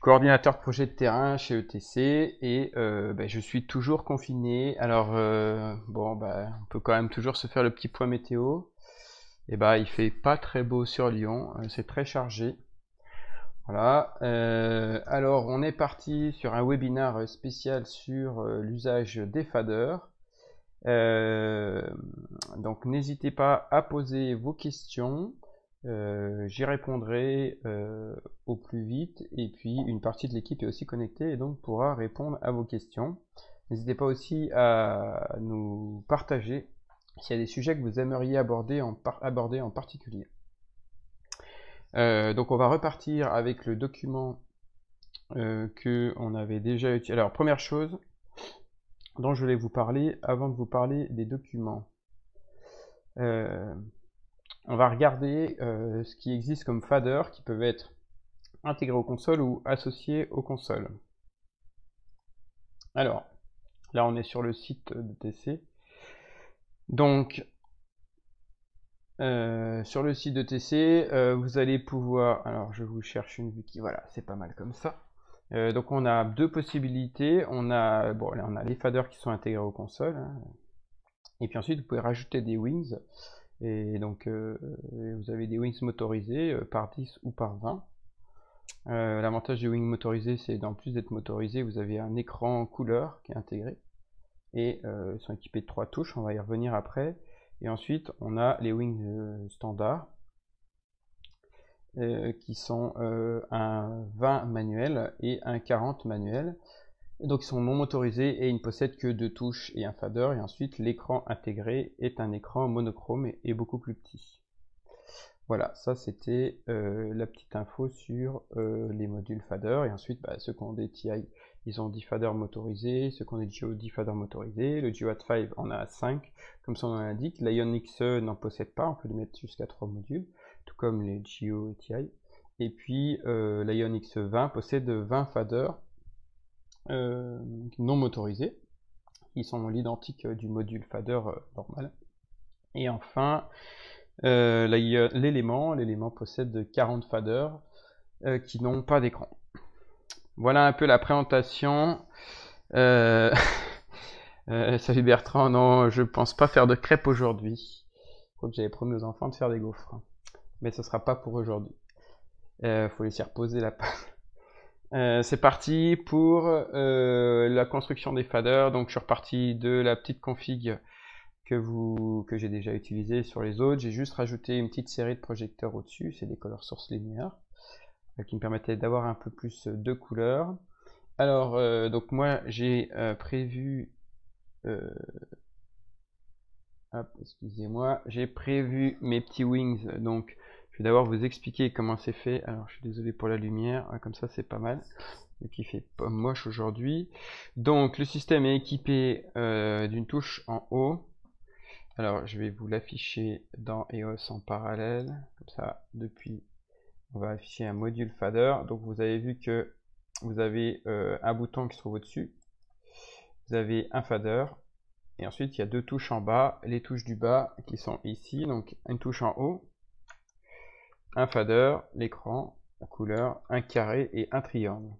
coordinateur de projet de terrain chez ETC et je suis toujours confiné. Alors on peut quand même toujours se faire le petit point météo. Et il fait pas très beau sur Lyon, c'est très chargé. Voilà. Alors on est parti sur un webinaire spécial sur l'usage des faders. Donc n'hésitez pas à poser vos questions. J'y répondrai au plus vite, et puis une partie de l'équipe est aussi connectée et donc pourra répondre à vos questions. N'hésitez pas aussi à nous partager s'il y a des sujets que vous aimeriez aborder en particulier. Donc on va repartir avec le document que on avait déjà utilisé. Alors première chose dont je voulais vous parler avant de vous parler des documents. On va regarder ce qui existe comme faders qui peuvent être intégrés aux consoles ou associés aux consoles. Alors, là on est sur le site de TC. Donc, sur le site de TC, vous allez pouvoir... Alors, je vous cherche une vue qui... Voilà, c'est pas mal comme ça. Donc, on a deux possibilités. On a les faders qui sont intégrés aux consoles. Hein. Et puis ensuite, vous pouvez rajouter des wings. Et donc, vous avez des wings motorisés par 10 ou par 20. L'avantage des wings motorisés, c'est qu'en plus d'être motorisés, vous avez un écran couleur qui est intégré. Et ils sont équipés de 3 touches, on va y revenir après. Et ensuite, on a les wings standards, qui sont un 20 manuel et un 40 manuel. Et donc ils sont non motorisés et ils ne possèdent que 2 touches et un fader. Et ensuite, l'écran intégré est un écran monochrome et beaucoup plus petit. Voilà, ça c'était la petite info sur les modules fader. Et ensuite, ceux qui ont des TI, ils ont 10 faders motorisés. Ceux qui ont des GEO, 10 faders motorisés. Le GeoAt5 en a 5, comme son nom l'indique. L'Ion XE n'en possède pas, on peut lui mettre jusqu'à 3 modules, tout comme les GEO et TI. Et puis l'Ion XE20 possède 20 faders non motorisés. Ils sont l'identique du module fader normal. Et enfin, l'élément possède 40 faders qui n'ont pas d'écran. Voilà un peu la présentation. Salut Bertrand, non, je pense pas faire de crêpes aujourd'hui. Faut que j'avais promis aux enfants de faire des gaufres. Mais ce sera pas pour aujourd'hui. Faut laisser reposer la pâte. C'est parti pour la construction des faders. Donc je suis reparti de la petite config que j'ai déjà utilisé sur les autres. J'ai juste rajouté une petite série de projecteurs au-dessus, c'est des color source linéaires, qui me permettaient d'avoir un peu plus de couleurs. Alors, donc moi j'ai prévu... excusez-moi, j'ai prévu mes petits wings, donc je vais d'abord vous expliquer comment c'est fait. Alors je suis désolé pour la lumière, comme ça c'est pas mal, qui fait pas moche aujourd'hui. Donc le système est équipé d'une touche en haut. Alors, je vais vous l'afficher dans EOS en parallèle. Comme ça, depuis, on va afficher un module fader. Donc, vous avez vu que vous avez un bouton qui se trouve au-dessus. Vous avez un fader. Et ensuite, il y a 2 touches en bas. Les touches du bas qui sont ici. Donc, une touche en haut, un fader, l'écran, la couleur, un carré et un triangle.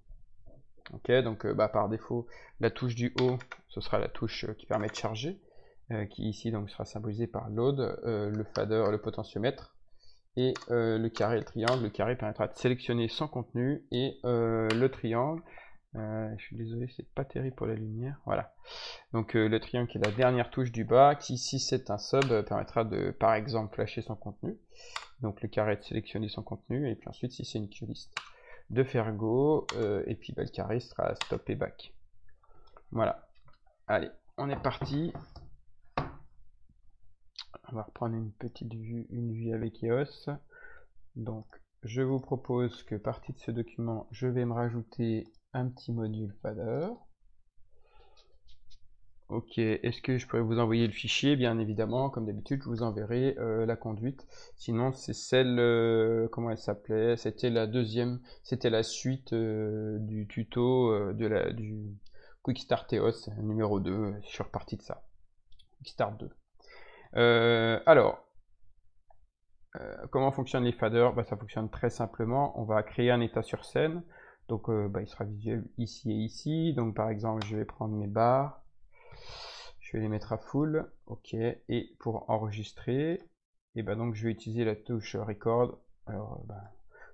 Ok, donc par défaut, la touche du haut, ce sera la touche qui permet de charger. Qui ici donc sera symbolisé par load, le fader, le potentiomètre, et le carré et le triangle. Le carré permettra de sélectionner son contenu, et le triangle, je suis désolé, c'est pas terrible pour la lumière, voilà. Donc le triangle qui est la dernière touche du bas, qui si c'est un sub, permettra de par exemple flasher son contenu. Donc le carré de sélectionner son contenu, et puis ensuite si c'est une queue-list, de faire go, et puis le carré sera stop et back. Voilà, allez, on est parti. On va reprendre une petite vue, une vue avec EOS. Donc, je vous propose que partie de ce document, je vais me rajouter un petit module fader. Ok, est-ce que je pourrais vous envoyer le fichier? Bien évidemment, comme d'habitude, je vous enverrai la conduite. Sinon, c'est celle, comment elle s'appelait? C'était la deuxième, c'était la suite du tuto du Quick Start EOS numéro 2. Je suis reparti de ça. Quick Start 2. Alors, comment fonctionnent les faders? Ça fonctionne très simplement. On va créer un état sur scène. Donc il sera visible ici et ici. Donc par exemple, je vais prendre mes barres, je vais les mettre à full, ok. Et pour enregistrer, et donc je vais utiliser la touche record. Alors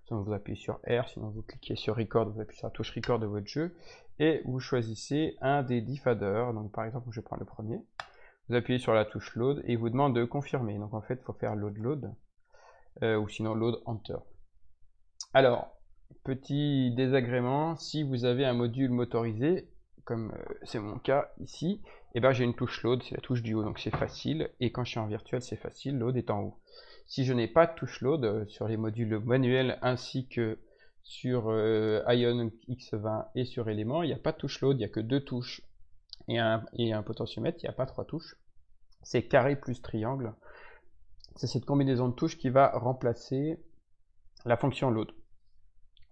sinon vous appuyez sur R, sinon vous cliquez sur record, vous appuyez sur la touche record de votre jeu et vous choisissez un des 10 faders. Donc par exemple, je prends le premier. Vous appuyez sur la touche load et il vous demande de confirmer. Donc en fait, il faut faire load ou sinon load enter. Alors, petit désagrément, si vous avez un module motorisé, comme c'est mon cas ici, et j'ai une touche load, c'est la touche du haut, donc c'est facile. Et quand je suis en virtuel, c'est facile, load est en haut. Si je n'ai pas de touche load sur les modules manuels ainsi que sur Ion X20 et sur Element, il n'y a pas de touche load, il n'y a que 2 touches et un potentiomètre, il n'y a pas 3 touches. C'est carré plus triangle. C'est cette combinaison de touches qui va remplacer la fonction load.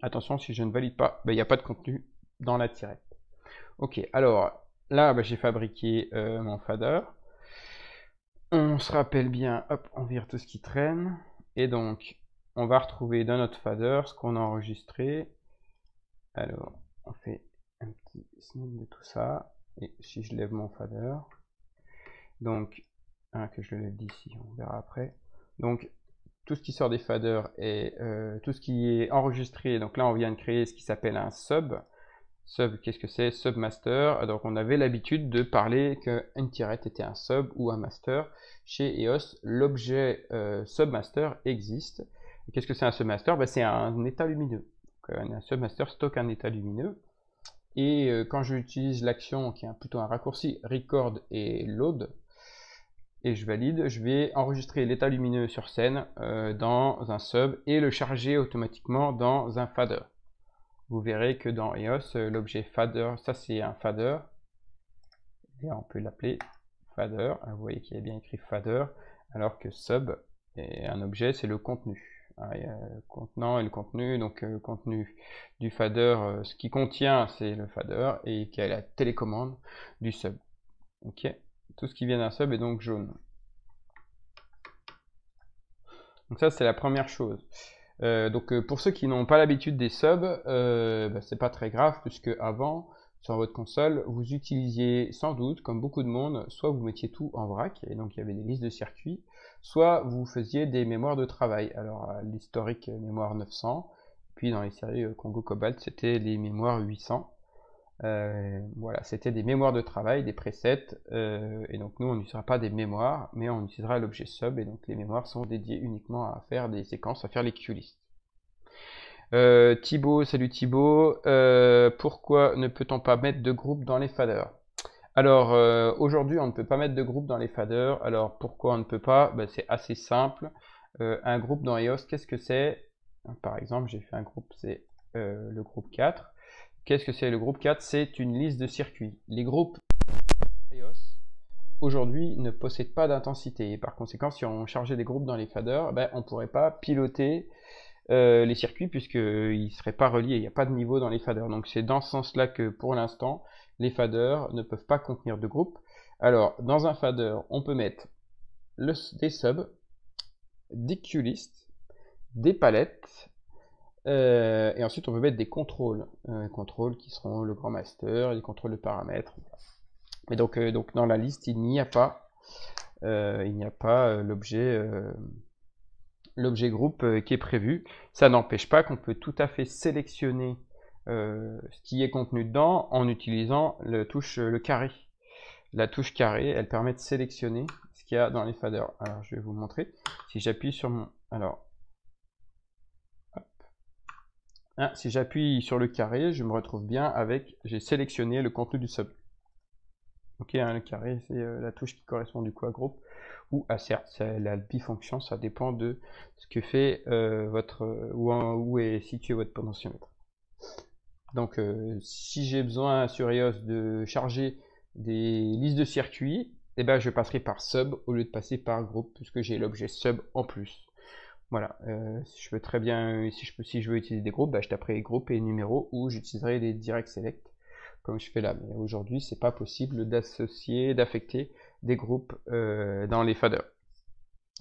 Attention, si je ne valide pas, il n'y a pas de contenu dans la tirette. Ok, alors là, j'ai fabriqué mon fader. On se rappelle bien, hop, on vire tout ce qui traîne. Et donc, on va retrouver dans notre fader ce qu'on a enregistré. Alors, on fait un petit snip de tout ça. Et si je lève mon fader, donc, que je le lève d'ici, on verra après. Donc, tout ce qui sort des faders et tout ce qui est enregistré. Donc là, on vient de créer ce qui s'appelle un sub. Sub, qu'est-ce que c'est? Submaster. Donc on avait l'habitude de parler qu'une tirette était un sub ou un master. Chez EOS, l'objet submaster existe. Qu'est-ce que c'est un submaster? C'est un état lumineux. Donc, un submaster stocke un état lumineux. Et quand j'utilise l'action qui est plutôt un raccourci record et load, et je valide, je vais enregistrer l'état lumineux sur scène dans un sub et le charger automatiquement dans un fader. Vous verrez que dans EOS, l'objet fader, ça c'est un fader, et on peut l'appeler fader. Vous voyez qu'il y a bien écrit fader, alors que sub est un objet, c'est le contenu. Il y a le contenant et le contenu, donc le contenu du fader, ce qui contient c'est le fader et qui a la télécommande du sub. Ok. Tout ce qui vient d'un sub est donc jaune. Donc ça c'est la première chose. Pour ceux qui n'ont pas l'habitude des subs, c'est pas très grave puisque avant sur votre console vous utilisiez sans doute comme beaucoup de monde, soit vous mettiez tout en vrac et donc il y avait des listes de circuits, soit vous faisiez des mémoires de travail. Alors l'historique mémoire 900, puis dans les séries Congo Cobalt c'était les mémoires 800. Voilà, c'était des mémoires de travail, des presets, et donc nous on n'utilisera pas des mémoires, mais on utilisera l'objet sub, et donc les mémoires sont dédiées uniquement à faire des séquences, à faire les QList. Thibaut, salut Thibaut, pourquoi ne peut-on pas mettre de groupe dans les faders? Alors aujourd'hui on ne peut pas mettre de groupe dans les faders. Alors pourquoi on ne peut pas? C'est assez simple. Un groupe dans EOS, qu'est-ce que c'est? Par exemple j'ai fait un groupe, c'est le groupe 4. Qu'est-ce que c'est le groupe 4? C'est une liste de circuits. Les groupes EOS aujourd'hui ne possèdent pas d'intensité. Et par conséquent, si on chargeait des groupes dans les faders, on ne pourrait pas piloter les circuits puisqu'ils ne seraient pas reliés. Il n'y a pas de niveau dans les faders. Donc c'est dans ce sens-là que pour l'instant, les faders ne peuvent pas contenir de groupes. Alors, dans un fader, on peut mettre des subs, des QList, des palettes, et ensuite on peut mettre des contrôles, qui seront le grand master, les contrôles de paramètres. Mais donc dans la liste il n'y a pas l'objet groupe qui est prévu. Ça n'empêche pas qu'on peut tout à fait sélectionner ce qui est contenu dedans en utilisant le carré. La touche carré, elle permet de sélectionner ce qu'il y a dans les faders. Alors je vais vous montrer. Si j'appuie sur mon... Alors, si j'appuie sur le carré, je me retrouve bien avec, j'ai sélectionné le contenu du sub. Ok, le carré, c'est la touche qui correspond du coup à groupe ou à CERT, c'est la bifonction, ça dépend de ce que fait où est situé votre potentiomètre. Donc, si j'ai besoin sur EOS de charger des listes de circuits, je passerai par sub au lieu de passer par groupe puisque j'ai l'objet sub en plus. Voilà, je peux très bien, si je veux utiliser des groupes, je taperai groupe et numéro ou j'utiliserai des direct select comme je fais là. Mais aujourd'hui, c'est pas possible d'affecter des groupes dans les faders.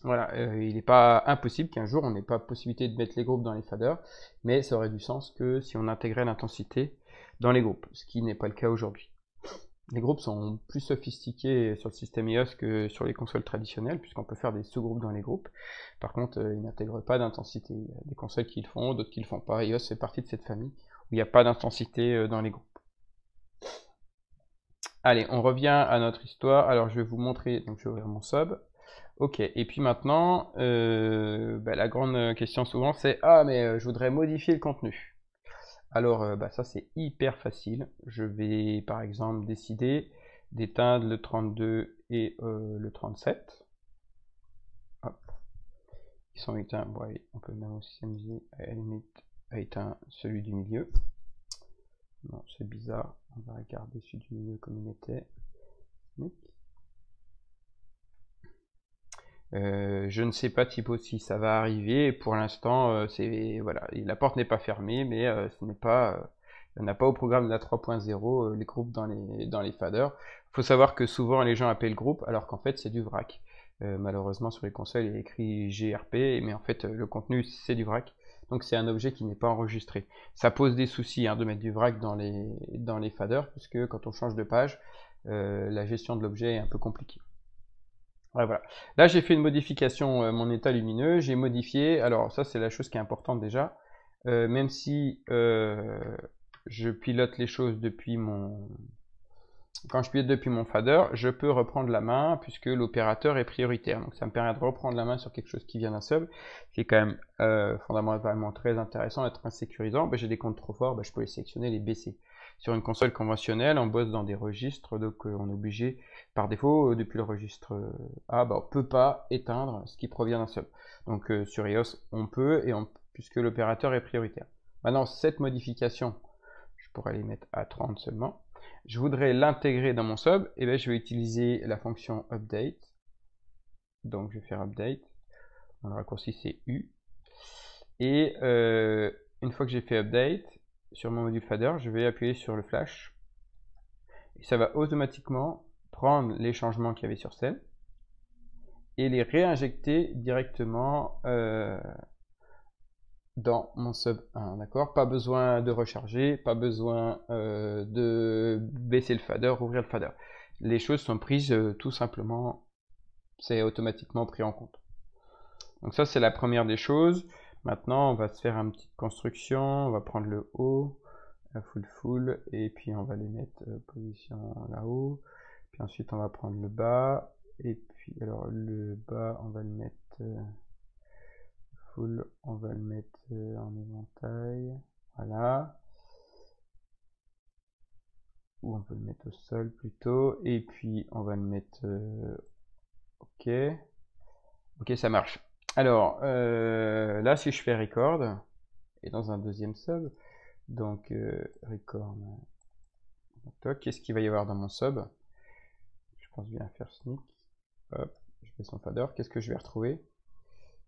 Voilà, il n'est pas impossible qu'un jour on n'ait pas possibilité de mettre les groupes dans les faders, mais ça aurait du sens que si on intégrait l'intensité dans les groupes, ce qui n'est pas le cas aujourd'hui. Les groupes sont plus sophistiqués sur le système iOS que sur les consoles traditionnelles, puisqu'on peut faire des sous-groupes dans les groupes. Par contre, ils n'intègrent pas d'intensité. Il y a des consoles qui le font, d'autres qui le font pas. iOS fait partie de cette famille où il n'y a pas d'intensité dans les groupes. Allez, on revient à notre histoire. Alors, je vais vous montrer, donc je vais ouvrir mon sub. Ok, et puis maintenant, la grande question souvent c'est « Ah, mais je voudrais modifier le contenu ». Alors, ça c'est hyper facile. Je vais par exemple décider d'éteindre le 32 et le 37. Hop. Ils sont éteints. Bon, allez, on peut même aussi s'amuser à la limite à éteindre celui du milieu. Non, c'est bizarre. On va regarder celui du milieu comme il était. Je ne sais pas Thibaut si ça va arriver. Pour l'instant, voilà, la porte n'est pas fermée, mais ce n'est pas, on n'a pas au programme de la 3.0 les groupes dans les faders. Il faut savoir que souvent les gens appellent groupe alors qu'en fait c'est du vrac. Malheureusement sur les consoles il est écrit GRP, mais en fait le contenu c'est du vrac. Donc c'est un objet qui n'est pas enregistré. Ça pose des soucis de mettre du vrac dans les faders, puisque quand on change de page, la gestion de l'objet est un peu compliquée. Ouais, voilà. Là, j'ai fait une modification, mon état lumineux. J'ai modifié, alors ça c'est la chose qui est importante déjà, même si je pilote les choses depuis quand je pilote depuis mon fader, je peux reprendre la main puisque l'opérateur est prioritaire. Donc ça me permet de reprendre la main sur quelque chose qui vient d'un sub, qui est quand même fondamentalement très intéressant, être insécurisant. J'ai des comptes trop forts, je peux les sélectionner, les baisser. Sur une console conventionnelle, on bosse dans des registres, donc on est obligé, par défaut, depuis le registre A, on ne peut pas éteindre ce qui provient d'un sub. Donc sur iOS, on peut, puisque l'opérateur est prioritaire. Maintenant, cette modification, je pourrais les mettre à 30 seulement. Je voudrais l'intégrer dans mon sub, et je vais utiliser la fonction update. Donc je vais faire update. Le raccourci c'est U. Et une fois que j'ai fait update, sur mon module fader, je vais appuyer sur le flash. Et ça va automatiquement prendre les changements qu'il y avait sur scène et les réinjecter directement dans mon sub 1, d'accord? Pas besoin de recharger, pas besoin de baisser le fader, ouvrir le fader. Les choses sont prises tout simplement, c'est automatiquement pris en compte. Donc ça c'est la première des choses. Maintenant on va se faire une petite construction, on va prendre le haut, la full, et puis on va les mettre position là-haut. Puis ensuite on va prendre le bas, et puis alors le bas on va le mettre full, on va le mettre en éventail, voilà, ou on peut le mettre au sol plutôt, et puis on va le mettre ok, ça marche. Alors là si je fais record, et dans un deuxième sub, donc record, qu'est-ce qu'il va y avoir dans mon sub? Je pense bien faire sneak, hop, je fais son fader, qu'est-ce que je vais retrouver?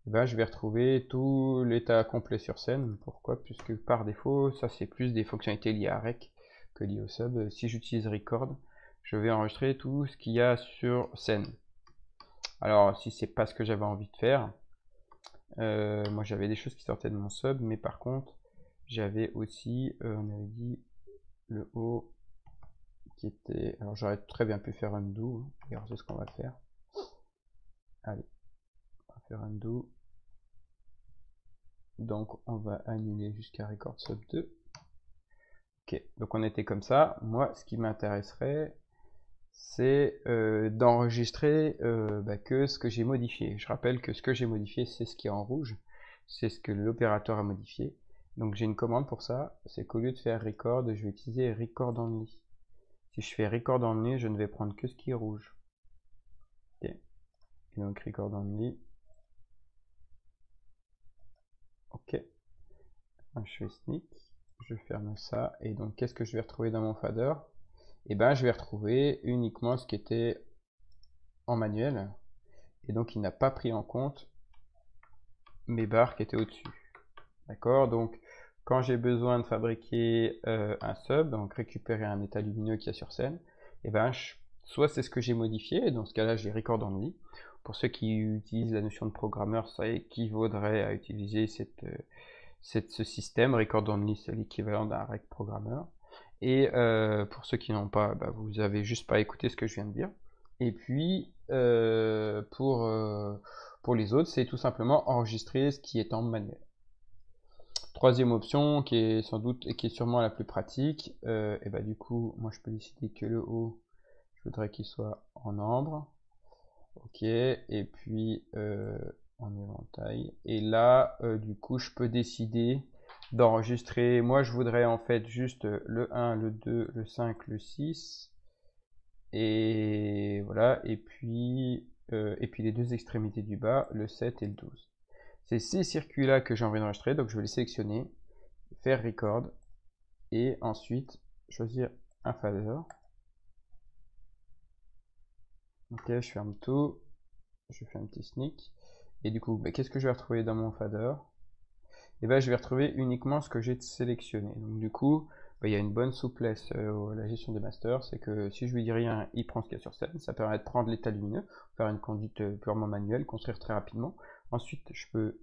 Je vais retrouver tout l'état complet sur scène. Pourquoi? Puisque par défaut, ça c'est plus des fonctionnalités liées à rec que liées au sub. Si j'utilise record, je vais enregistrer tout ce qu'il y a sur scène. Alors si c'est pas ce que j'avais envie de faire, moi j'avais des choses qui sortaient de mon sub, mais par contre j'avais aussi, on avait dit le haut qui était, alors j'aurais très bien pu faire undo, alors c'est ce qu'on va faire. Allez, on va faire undo. Donc on va annuler jusqu'à record sub 2. Ok, donc on était comme ça. Moi, ce qui m'intéresserait, c'est d'enregistrer que ce que j'ai modifié. Je rappelle que ce que j'ai modifié, c'est ce qui est en rouge. C'est ce que l'opérateur a modifié. Donc j'ai une commande pour ça. C'est qu'au lieu de faire record, je vais utiliser record only. Si je fais record only, je ne vais prendre que ce qui est rouge. Ok. Et donc record only. Ok. Je fais sneak, je ferme ça, et donc qu'est-ce que je vais retrouver dans mon fader? Et je vais retrouver uniquement ce qui était en manuel, et donc il n'a pas pris en compte mes barres qui étaient au-dessus. D'accord? Donc quand j'ai besoin de fabriquer un sub, donc récupérer un état lumineux qu'il y a sur scène, soit c'est ce que j'ai modifié, et dans ce cas-là, j'ai record only. Pour ceux qui utilisent la notion de programmeur, ça équivaudrait à utiliser ce système. Record only, c'est l'équivalent d'un rec programmeur. Et pour ceux qui n'ont pas, bah, vous avez juste pas écouté ce que je viens de dire. Et puis, pour les autres, c'est tout simplement enregistrer ce qui est en manuel. Troisième option, qui est sans doute et qui est sûrement la plus pratique, et bah du coup, moi je peux décider que le haut, je voudrais qu'il soit en ambre. Ok, et puis en éventail. Et là, du coup, je peux décider d'enregistrer. Moi, je voudrais en fait juste le 1, le 2, le 5, le 6. Et voilà, et puis les deux extrémités du bas, le 7 et le 12. C'est ces circuits-là que j'ai envie d'enregistrer, donc je vais les sélectionner, faire record, et ensuite choisir un fader. Ok, je ferme tout, je fais un petit sneak, et du coup, bah, qu'est-ce que je vais retrouver dans mon fader? Et ben, je vais retrouver uniquement ce que j'ai sélectionné. Donc du coup, bah, il y a une bonne souplesse à la gestion des masters, c'est que si je lui dis rien, il prend ce qu'il y a sur scène, ça permet de prendre l'état lumineux, faire une conduite purement manuelle, construire très rapidement. Ensuite, je peux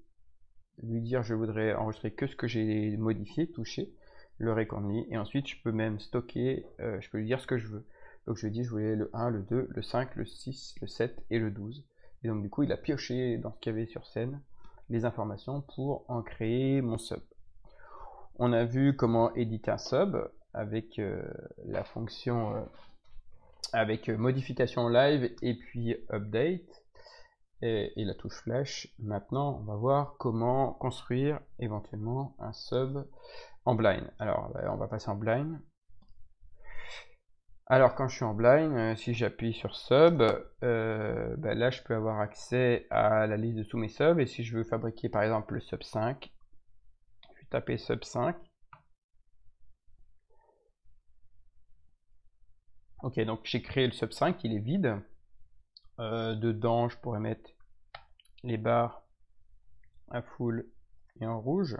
lui dire je voudrais enregistrer que ce que j'ai modifié, touché, le record only, et ensuite je peux même stocker, je peux lui dire ce que je veux. Donc je lui dis je voulais le 1, le 2, le 5, le 6, le 7 et le 12. Et donc du coup il a pioché dans ce qu'il y avait sur scène les informations pour en créer mon sub. On a vu comment éditer un sub avec la fonction avec modification live et puis update et la touche flash. Maintenant, on va voir comment construire éventuellement un sub en blind. Alors, on va passer en blind. Alors, quand je suis en blind, si j'appuie sur sub, là, je peux avoir accès à la liste de tous mes subs. Et si je veux fabriquer, par exemple, le sub 5, je vais taper sub 5. Ok, donc j'ai créé le sub 5, il est vide. Dedans, je pourrais mettre les barres à full et en rouge.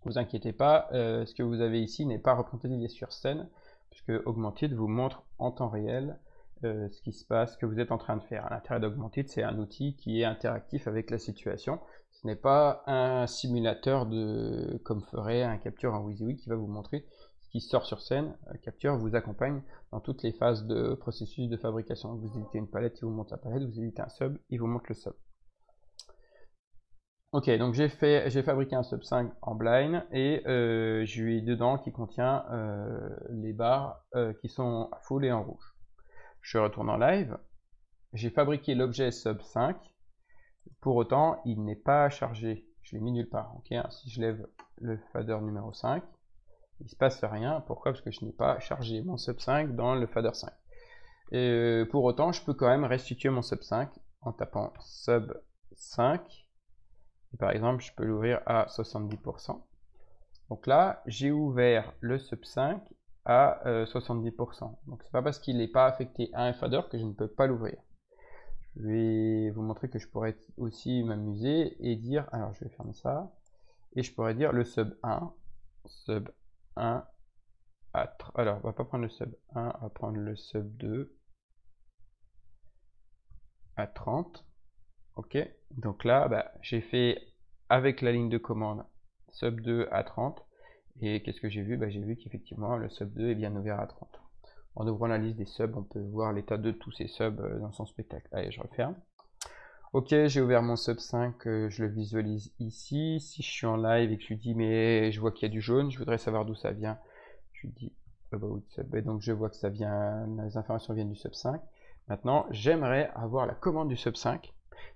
Vous inquiétez pas, ce que vous avez ici n'est pas représenté sur scène, puisque Augmented vous montre en temps réel ce qui se passe, ce que vous êtes en train de faire. L'intérêt d'Augmented, c'est un outil qui est interactif avec la situation. Ce n'est pas un simulateur comme ferait un Capture en WYSIWYG qui va vous montrer ce qui sort sur scène. Capture vous accompagne dans toutes les phases de processus de fabrication. Vous éditez une palette, il vous montre la palette, vous éditez un sub, il vous montre le sub. Ok, donc j'ai fabriqué un sub 5 en blind et je lui ai dedans qui contient les barres qui sont à full et en rouge. Je retourne en live, j'ai fabriqué l'objet sub 5, pour autant il n'est pas chargé, je l'ai mis nulle part. Ok, si je lève le fader numéro 5, il ne se passe rien. Pourquoi? Parce que je n'ai pas chargé mon sub 5 dans le fader 5. Et pour autant, je peux quand même restituer mon sub 5 en tapant sub 5. Et par exemple, je peux l'ouvrir à 70%. Donc là, j'ai ouvert le sub 5 à 70%. Donc c'est pas parce qu'il n'est pas affecté à un fader que je ne peux pas l'ouvrir. Je vais vous montrer que je pourrais aussi m'amuser et dire, alors je vais fermer ça, et je pourrais dire le sub 1 alors on va pas prendre le sub 1, on va prendre le sub 2 à 30. Ok, donc là, j'ai fait avec la ligne de commande sub 2 à 30. Et qu'est-ce que j'ai vu? J'ai vu qu'effectivement le sub 2 est bien ouvert à 30. En ouvrant la liste des subs, on peut voir l'état de tous ces subs dans son spectacle. Allez, je referme. Ok, j'ai ouvert mon sub 5, je le visualise ici. Si je suis en live et que je lui dis mais je vois qu'il y a du jaune, je voudrais savoir d'où ça vient. Je lui dis about sub, et donc je vois que ça vient, les informations viennent du sub 5. Maintenant, j'aimerais avoir la commande du sub 5.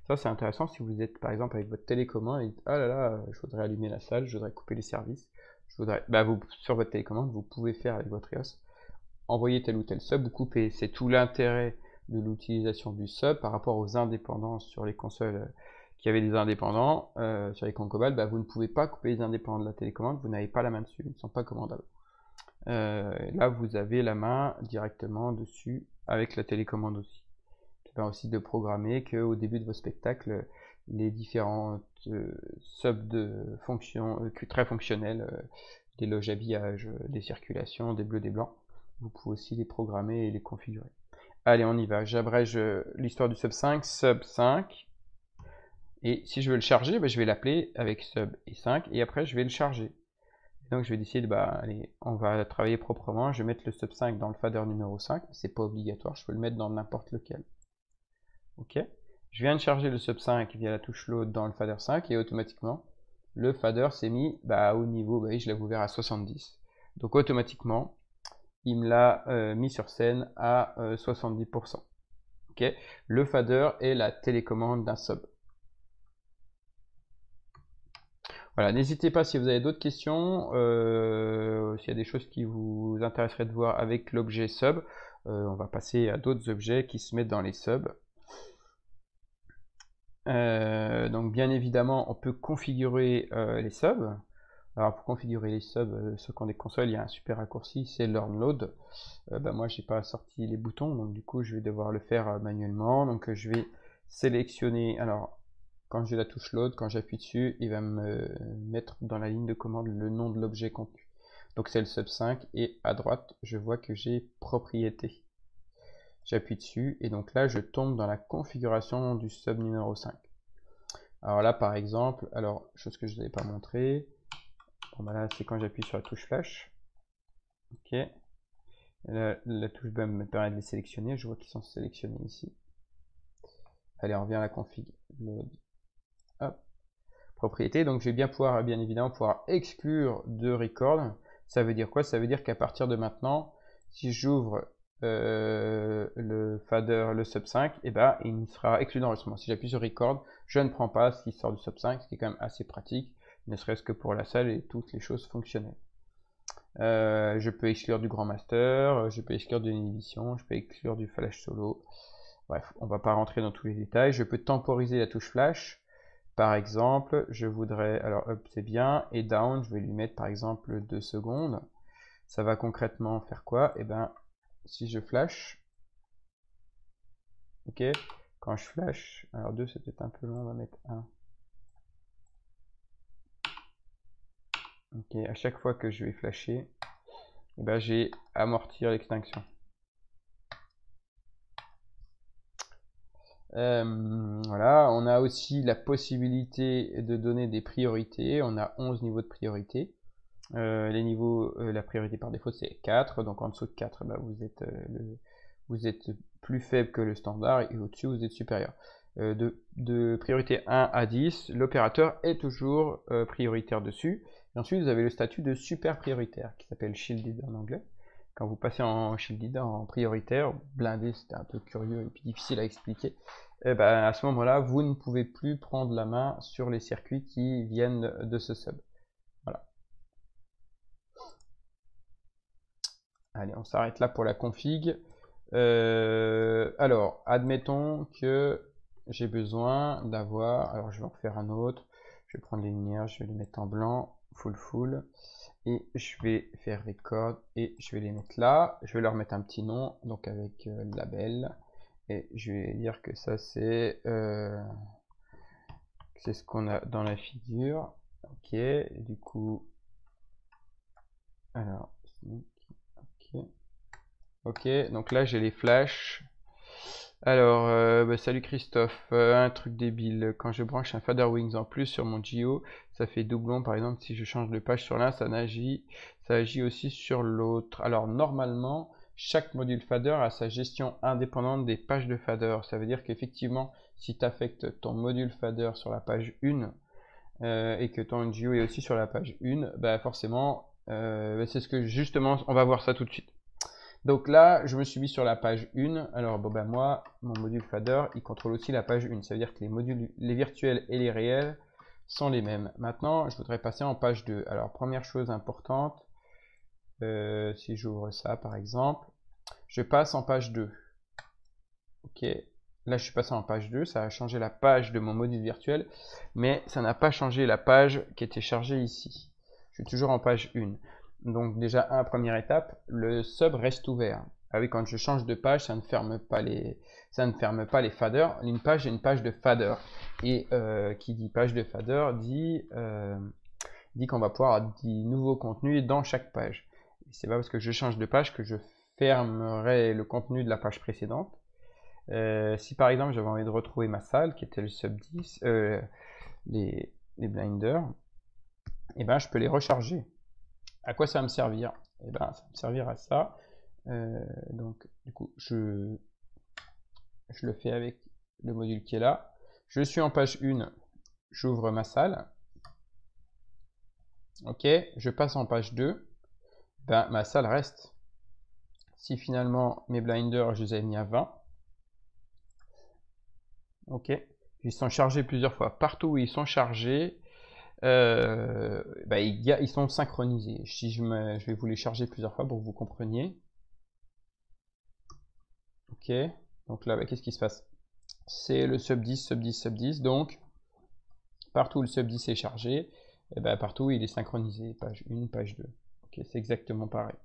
Ça, c'est intéressant si vous êtes par exemple avec votre télécommande et dites ah là là, je voudrais allumer la salle, je voudrais couper les services. Je voudrais, sur votre télécommande, vous pouvez faire avec votre EOS envoyer tel ou tel sub ou couper. C'est tout l'intérêt de l'utilisation du sub par rapport aux indépendances sur les consoles qui avaient des indépendants. Sur les Concobalt, vous ne pouvez pas couper les indépendants de la télécommande, vous n'avez pas la main dessus, ils ne sont pas commandables. Là, vous avez la main directement dessus avec la télécommande aussi. Ça permet aussi de programmer qu'au début de vos spectacles, les différentes subs de fonctions très fonctionnelles, des loges habillage, des circulations, des bleus, des blancs, vous pouvez aussi les programmer et les configurer. Allez, on y va. J'abrège l'histoire du sub 5, sub 5. Et si je veux le charger, je vais l'appeler avec sub et 5 et après je vais le charger. Donc je vais décider, allez, on va travailler proprement. Je vais mettre le sub 5 dans le fader numéro 5. C'est pas obligatoire, je peux le mettre dans n'importe lequel. Ok. Je viens de charger le sub 5 via la touche load dans le fader 5 et automatiquement le fader s'est mis au niveau, je l'avais ouvert à 70. Donc automatiquement, il me l'a mis sur scène à 70%. Ok. Le fader est la télécommande d'un sub. Voilà, n'hésitez pas si vous avez d'autres questions, s'il y a des choses qui vous intéresseraient de voir avec l'objet sub, on va passer à d'autres objets qui se mettent dans les subs. Donc bien évidemment, on peut configurer les subs. Alors pour configurer les subs, ceux qui ont des consoles, il y a un super raccourci, c'est Learn Load. Moi, j'ai pas sorti les boutons, donc du coup, je vais devoir le faire manuellement. Donc je vais sélectionner. Alors quand j'ai la touche load, quand j'appuie dessus, il va me mettre dans la ligne de commande le nom de l'objet contenu. Donc c'est le sub 5 et à droite, je vois que j'ai propriété. J'appuie dessus et donc là, je tombe dans la configuration du sub numéro 5. Alors là, par exemple, chose que je n'avais pas montré, là, c'est quand j'appuie sur la touche flash. Ok. La touche bump me permet de les sélectionner. Je vois qu'ils sont sélectionnés ici. Allez, on revient à la config. Load. Hop. Propriété. Donc, je vais bien évidemment pouvoir exclure de record. Ça veut dire quoi? Ça veut dire qu'à partir de maintenant, si j'ouvre le fader, le sub 5, il sera exclu d'enregistrement. Si j'appuie sur record, je ne prends pas ce qui sort du sub 5, ce qui est quand même assez pratique, ne serait-ce que pour la salle et toutes les choses fonctionnelles. Je peux exclure du grand master, je peux exclure de l'inhibition, je peux exclure du flash solo. Bref, on va pas rentrer dans tous les détails. Je peux temporiser la touche flash. Par exemple, je voudrais, alors up c'est bien, et down, je vais lui mettre par exemple 2 secondes. Ça va concrètement faire quoi? Si je flash, ok, quand je flash, alors 2 c'est peut-être un peu long, on va mettre 1. Ok, à chaque fois que je vais flasher, j'ai amortir l'extinction. Voilà, on a aussi la possibilité de donner des priorités. On a 11 niveaux de priorité. Les niveaux, la priorité par défaut c'est 4, donc en dessous de 4, vous êtes plus faible que le standard et au-dessus vous êtes supérieur. De priorité 1 à 10, l'opérateur est toujours prioritaire dessus. Et ensuite vous avez le statut de super prioritaire qui s'appelle shielded en anglais. Quand vous passez en shielded, en prioritaire, blindé, c'était un peu curieux et puis difficile à expliquer. À ce moment-là, vous ne pouvez plus prendre la main sur les circuits qui viennent de ce sub. Voilà. Allez, on s'arrête là pour la config. Alors, admettons que j'ai besoin d'avoir... Alors, je vais en refaire un autre. Je vais prendre les lumières, je vais les mettre en blanc, full. Et je vais faire record et je vais les mettre là. Je vais leur mettre un petit nom, donc avec le label. Et je vais dire que ça c'est ce qu'on a dans la figure. Ok, et du coup, alors, ok, donc là j'ai les flashs. Alors, salut Christophe, un truc débile, quand je branche un fader wings en plus sur mon GO, ça fait doublon. Par exemple, si je change de page sur l'un, ça agit aussi sur l'autre. Alors normalement, chaque module fader a sa gestion indépendante des pages de fader. Ça veut dire qu'effectivement, si tu affectes ton module fader sur la page 1 et que ton GO est aussi sur la page 1, forcément, c'est ce que justement, on va voir ça tout de suite. Donc là, je me suis mis sur la page 1. Alors moi, mon module fader, il contrôle aussi la page 1. Ça veut dire que les modules, les virtuels et les réels sont les mêmes. Maintenant, je voudrais passer en page 2. Alors, première chose importante, si j'ouvre ça par exemple, je passe en page 2. Ok, là je suis passé en page 2, ça a changé la page de mon module virtuel, mais ça n'a pas changé la page qui était chargée ici. Je suis toujours en page 1. Donc déjà, première étape, le sub reste ouvert. Ah oui, quand je change de page, ça ne ferme pas les faders. Une page est une page de fader. Et qui dit page de fader dit qu'on va pouvoir avoir des nouveaux contenus dans chaque page. C'est pas parce que je change de page que je fermerai le contenu de la page précédente. Si par exemple j'avais envie de retrouver ma salle qui était le sub 10, les blinders, et ben je peux les recharger. À quoi ça va me servir? Et ben ça va me servir à ça. Donc du coup je le fais avec le module qui est là. Je suis en page 1, j'ouvre ma salle. Ok, je passe en page 2, ben ma salle reste. Si finalement mes blinders je les ai mis à 20, ok, ils sont chargés plusieurs fois. Partout où ils sont chargés, ils sont synchronisés. Si je vais vous les charger plusieurs fois pour que vous compreniez. Ok, donc là, qu'est-ce qui se passe? C'est le sub 10, sub 10, sub 10. Donc, partout où le sub 10 est chargé, et partout il est synchronisé. Page 1, page 2. Ok, c'est exactement pareil.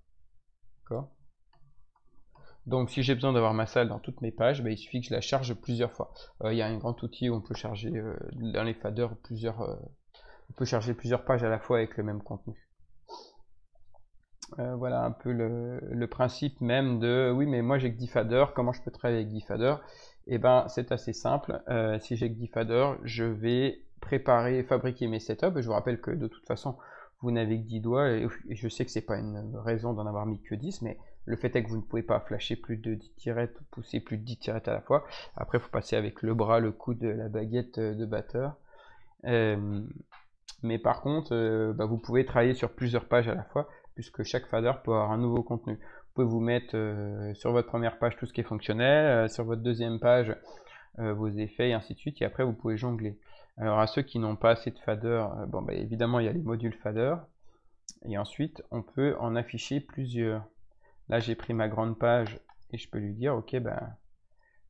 D'accord? Donc, si j'ai besoin d'avoir ma salle dans toutes mes pages, il suffit que je la charge plusieurs fois. Il y a un grand outil où on peut charger dans les faders on peut charger plusieurs pages à la fois avec le même contenu. Voilà un peu le principe même de oui mais moi j'ai que 10 faders, comment je peux travailler avec 10 faders? Et ben c'est assez simple, si j'ai que 10 faders, je vais fabriquer mes setups. Je vous rappelle que de toute façon vous n'avez que 10 doigts et je sais que c'est pas une raison d'en avoir mis que 10, mais le fait est que vous ne pouvez pas flasher plus de 10 tirettes ou pousser plus de 10 tirettes à la fois. Après il faut passer avec le bras, le coude, la baguette de batteur. Mais par contre, vous pouvez travailler sur plusieurs pages à la fois, puisque chaque fader peut avoir un nouveau contenu. Vous pouvez vous mettre sur votre première page tout ce qui est fonctionnel, sur votre deuxième page vos effets et ainsi de suite, et après vous pouvez jongler. Alors à ceux qui n'ont pas assez de fader, évidemment il y a les modules fader, et ensuite on peut en afficher plusieurs. Là j'ai pris ma grande page et je peux lui dire ok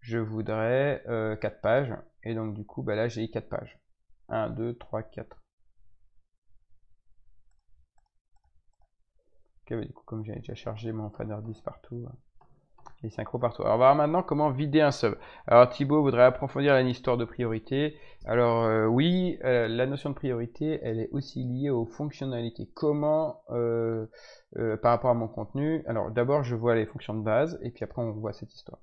je voudrais 4 pages, et donc du coup là j'ai 4 pages. 1, 2, 3, 4. Ok, du coup, comme j'ai déjà chargé mon fader 10 partout, et synchro partout. Alors, on va voir maintenant comment vider un sub. Alors, Thibaut voudrait approfondir l'histoire de priorité. Alors, oui, la notion de priorité, elle est aussi liée aux fonctionnalités. Comment, par rapport à mon contenu, alors d'abord, je vois les fonctions de base, et puis après, on voit cette histoire.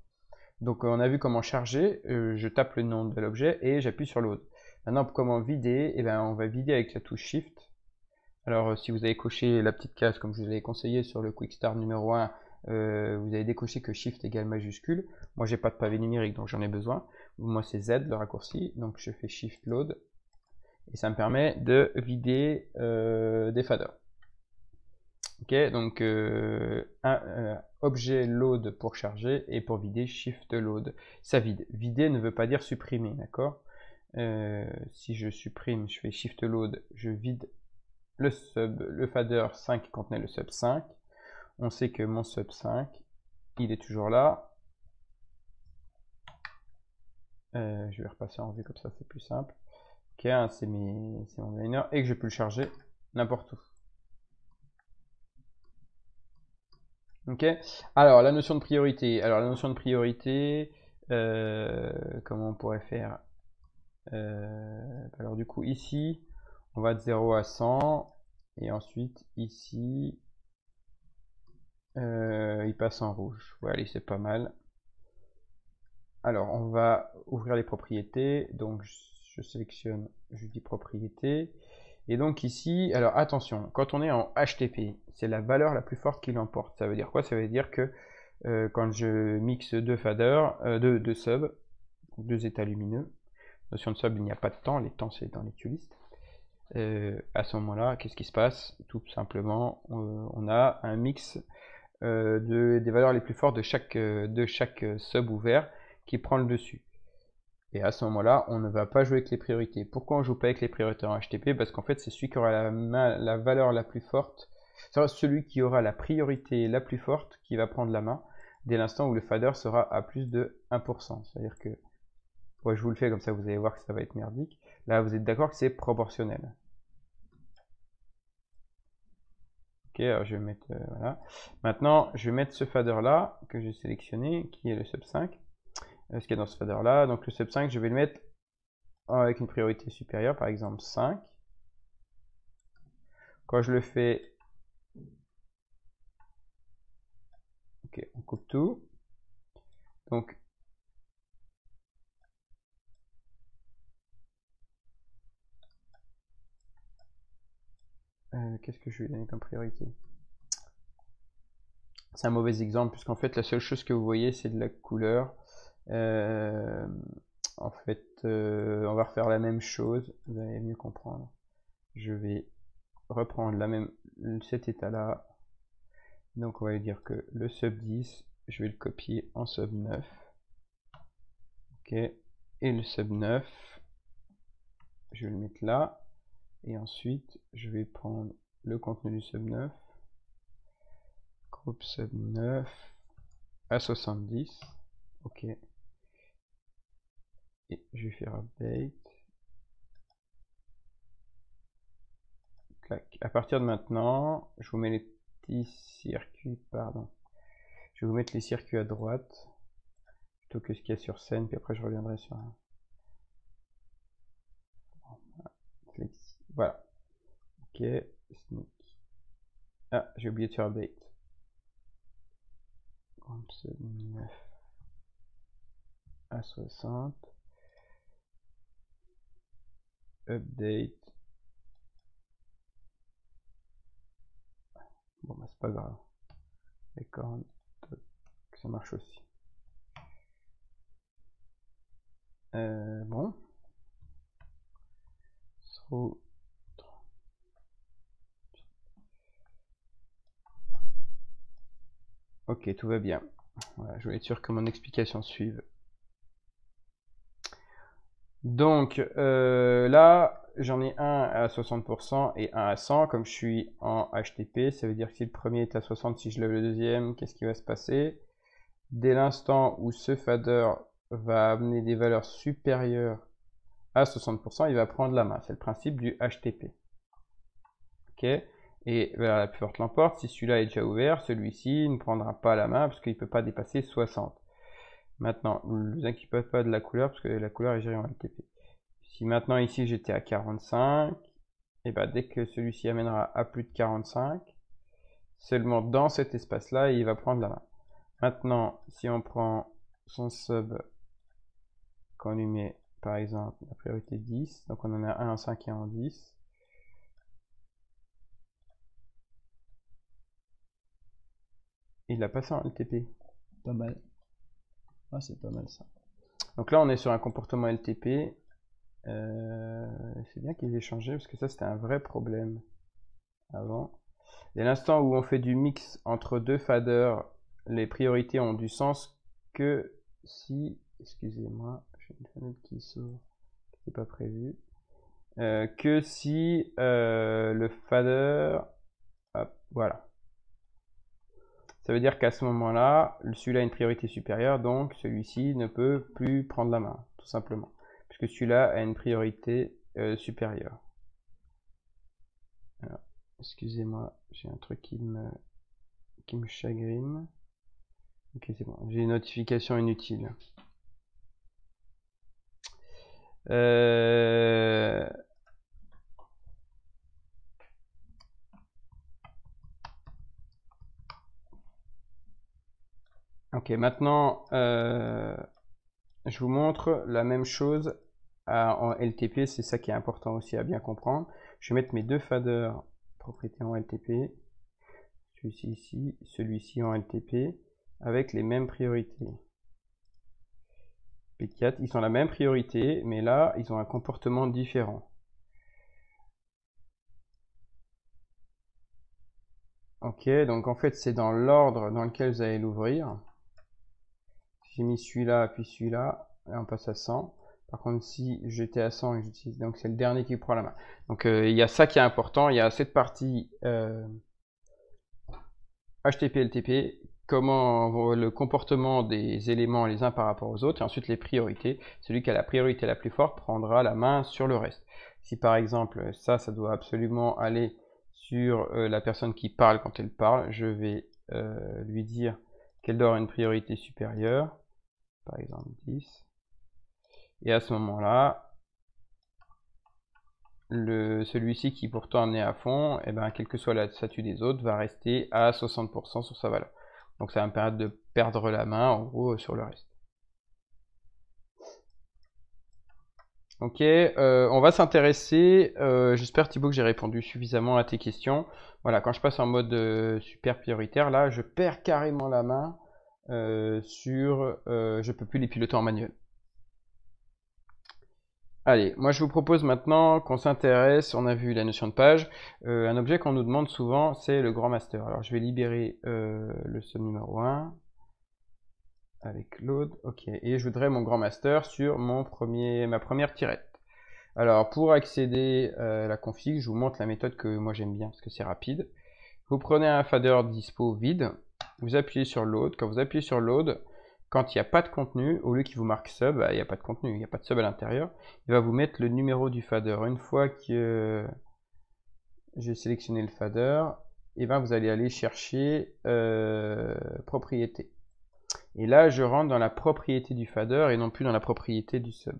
Donc, on a vu comment charger. Je tape le nom de l'objet et j'appuie sur load. Maintenant, comment vider? Eh bien, on va vider avec la touche Shift. Alors, si vous avez coché la petite case comme je vous l'avais conseillé sur le Quick Start numéro 1, vous avez décoché que Shift égale majuscule. Moi, j'ai pas de pavé numérique, donc j'en ai besoin. Moi, c'est Z, le raccourci. Donc, je fais Shift Load. Et ça me permet de vider des faders. Ok, donc objet load pour charger et pour vider Shift Load. Ça vide. Vider ne veut pas dire supprimer, d'accord? Si je supprime, je fais Shift Load, je vide le fader 5 qui contenait le sub 5. On sait que mon sub 5, il est toujours là. Je vais repasser en vue comme ça, c'est plus simple. Ok, c'est mon liner et que je peux le charger n'importe où. Ok. Alors la notion de priorité. Alors la notion de priorité, comment on pourrait faire? Alors du coup ici, on va de 0 à 100. Et ensuite, ici, il passe en rouge. Ouais, allez, c'est pas mal. Alors, on va ouvrir les propriétés. Donc, je sélectionne, je dis propriété. Et donc ici, alors attention, quand on est en HTTP, c'est la valeur la plus forte qui l'emporte. Ça veut dire quoi? Ça veut dire que quand je mixe deux faders, deux subs, deux états lumineux, notion de sub, il n'y a pas de temps, les temps c'est dans les queuelistes. À ce moment-là, qu'est-ce qui se passe? Tout simplement, on a un mix des valeurs les plus fortes de chaque sub ouvert qui prend le dessus. Et à ce moment-là, on ne va pas jouer avec les priorités. Pourquoi on ne joue pas avec les priorités en HTTP? Parce qu'en fait, c'est celui qui aura la valeur la plus forte, celui qui aura la priorité la plus forte qui va prendre la main dès l'instant où le fader sera à plus de 1%. C'est-à-dire que, ouais, je vous le fais comme ça, vous allez voir que ça va être merdique. Là, vous êtes d'accord que c'est proportionnel. Ok, alors je vais mettre, voilà. Maintenant, je vais mettre ce fader là, que j'ai sélectionné, qui est le sub 5. Ce qu'il y a dans ce fader là. Donc le sub 5, je vais le mettre avec une priorité supérieure, par exemple 5. Quand je le fais, ok, Ok, on coupe tout. Donc, qu'est-ce que je vais donner comme priorité? C'est un mauvais exemple, puisqu'en fait, la seule chose que vous voyez, c'est de la couleur. En fait, on va refaire la même chose, vous allez mieux comprendre. Je vais reprendre cet état-là. Donc, on va lui dire que le sub 10, je vais le copier en sub 9. Ok, et le sub 9, je vais le mettre là. Et ensuite, je vais prendre le contenu du sub 9. Groupe sub 9 à 70. Ok. Et je vais faire update. Clac. À partir de maintenant, je vous mets les petits circuits, pardon. Je vais vous mettre les circuits à droite, plutôt que ce qu'il y a sur scène, puis après je reviendrai sur un. Voilà. Ok. Sneak. Ah, j'ai oublié de faire update. 9 à 60. Update. Bon, bah c'est pas grave. D'accord. Ça marche aussi. Bon. Ok, tout va bien. Voilà, je vais être sûr que mon explication suive. Donc là, j'en ai un à 60% et un à 100. Comme je suis en HTTP, ça veut dire que si le premier est à 60, si je lève le deuxième, qu'est-ce qui va se passer? Dès l'instant où ce fader va amener des valeurs supérieures à 60%, il va prendre la main. C'est le principe du HTTP. Ok. Et voilà, la plus forte l'emporte. Si celui-là est déjà ouvert, celui-ci ne prendra pas la main parce qu'il ne peut pas dépasser 60. Maintenant, ne vous inquiétez pas de la couleur parce que la couleur est gérée en LTP. Si maintenant ici j'étais à 45, et ben dès que celui-ci amènera à plus de 45, seulement dans cet espace-là, il va prendre la main. Maintenant, si on prend son sub, qu'on lui met par exemple la priorité 10, donc on en a un en 5 et un en 10. Il l'a passé en LTP. Pas mal. Ah, c'est pas mal ça. Donc là, on est sur un comportement LTP. C'est bien qu'ils aient changé parce que ça, c'était un vrai problème avant. Dès l'instant où on fait du mix entre deux faders, les priorités ont du sens que si, excusez-moi, j'ai une fenêtre qui s'ouvre, qui n'était pas prévu, que si le fader, hop, voilà. Ça veut dire qu'à ce moment-là, celui-là a une priorité supérieure, donc celui-ci ne peut plus prendre la main, tout simplement, puisque celui-là a une priorité supérieure. Alors, excusez-moi, j'ai un truc qui me chagrine. Ok, c'est bon, j'ai une notification inutile. Ok, maintenant, je vous montre la même chose en LTP, c'est ça qui est important aussi à bien comprendre. Je vais mettre mes deux faders propriétés en LTP, celui-ci ici, celui-ci en LTP, avec les mêmes priorités. P4, ils ont la même priorité, mais là, ils ont un comportement différent. Ok, donc en fait, c'est dans l'ordre dans lequel vous allez l'ouvrir. J'ai mis celui-là, puis celui-là, et on passe à 100. Par contre, si j'étais à 100 et que j'utilise, donc c'est le dernier qui prend la main. Donc il y a ça qui est important, il y a cette partie HTTP, LTP, comment le comportement des éléments les uns par rapport aux autres, et ensuite les priorités. Celui qui a la priorité la plus forte prendra la main sur le reste. Si par exemple, ça doit absolument aller sur la personne qui parle quand elle parle, je vais lui dire qu'elle doit avoir une priorité supérieure, par exemple 10. Et à ce moment-là, celui-ci qui pourtant est à fond, et ben, quel que soit la statut des autres, va rester à 60% sur sa valeur. Donc ça va me permettre de perdre la main en gros sur le reste. Ok, on va s'intéresser, j'espère Thibaut que j'ai répondu suffisamment à tes questions. Voilà, quand je passe en mode super prioritaire, là je perds carrément la main je peux plus les piloter en manuel. Allez, moi je vous propose maintenant qu'on s'intéresse, on a vu la notion de page, un objet qu'on nous demande souvent c'est le grand master. Alors je vais libérer le sub numéro 1 avec load, ok, et je voudrais mon grand master sur ma première tirette. Alors pour accéder à la config, je vous montre la méthode que moi j'aime bien parce que c'est rapide. Vous prenez un fader dispo vide, vous appuyez sur load, quand vous appuyez sur load, quand il n'y a pas de contenu, au lieu qu'il vous marque sub, il n'y a pas de contenu, il n'y a pas de sub à l'intérieur, il va vous mettre le numéro du fader. Une fois que j'ai sélectionné le fader, et ben vous allez aller chercher propriété. Et là, je rentre dans la propriété du fader et non plus dans la propriété du sub.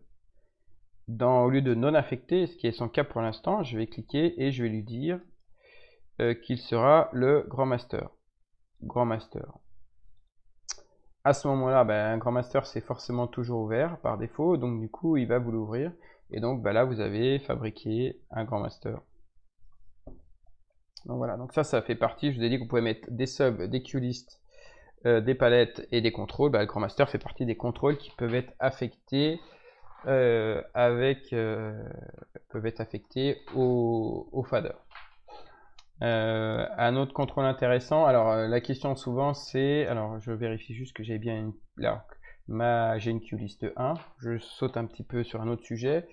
Au lieu de non affecté, ce qui est son cas pour l'instant, je vais cliquer et je vais lui dire qu'il sera le grand master. Grand master. À ce moment-là, un grand master c'est forcément toujours ouvert par défaut, donc du coup il va vous l'ouvrir. Et donc là vous avez fabriqué un grand master. Donc voilà, donc ça fait partie, je vous ai dit que vous pouvez mettre des subs, des queuelists, des palettes et des contrôles. Le grand master fait partie des contrôles qui peuvent être affectés au fader. Un autre contrôle intéressant, alors la question souvent c'est, alors je vérifie juste que j'ai bien j'ai une queue-list 1, je saute un petit peu sur un autre sujet.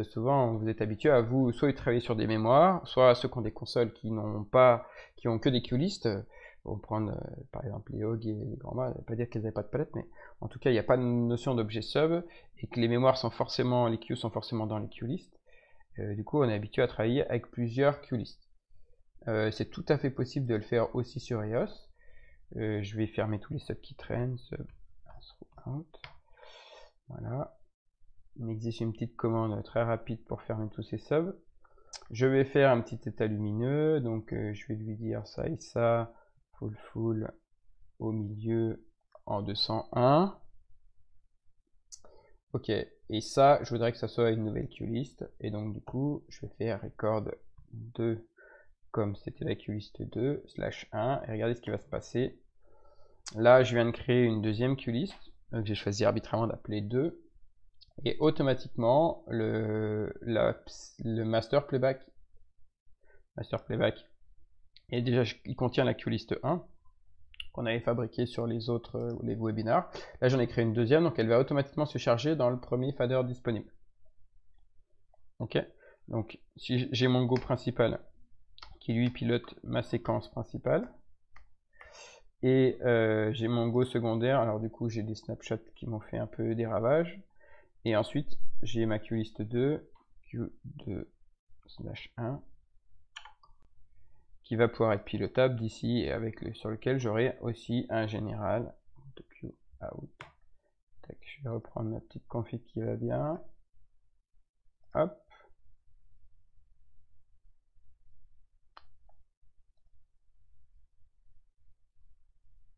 Souvent vous êtes habitué à vous soit travailler sur des mémoires, soit ceux qui ont des consoles qui ont que des queue-lists. On va prendre par exemple les Hog et les Grandma, pas dire qu'ils n'avaient pas de palette, mais en tout cas il n'y a pas de notion d'objet sub et que les mémoires sont forcément, les queues sont forcément dans les queue-lists. Du coup on est habitué à travailler avec plusieurs queue-lists. C'est tout à fait possible de le faire aussi sur EOS. Je vais fermer tous les subs qui traînent, sub out. Voilà. Il existe une petite commande très rapide pour fermer tous ces subs. Je vais faire un petit état lumineux, donc je vais lui dire ça et ça, full au milieu en 201. Ok, et ça, je voudrais que ça soit une nouvelle queue-list, et donc du coup, je vais faire record 2 comme c'était la queue-list 2 /1, et regardez ce qui va se passer. Là, je viens de créer une deuxième queue-list, que j'ai choisi arbitrairement d'appeler 2, et automatiquement, le master playback et déjà il contient la queue-list 1 qu'on avait fabriqué sur les autres les webinars. Là j'en ai créé une deuxième, donc elle va automatiquement se charger dans le premier fader disponible. Ok, donc si j'ai mon Go principal qui lui pilote ma séquence principale, et j'ai mon Go secondaire, alors du coup j'ai des snapshots qui m'ont fait un peu des ravages, et ensuite j'ai ma queue-list 2, Q2/1, qui va pouvoir être pilotable d'ici et sur lequel j'aurai aussi un général de Q out. Tac, je vais reprendre ma petite config qui va bien. Hop.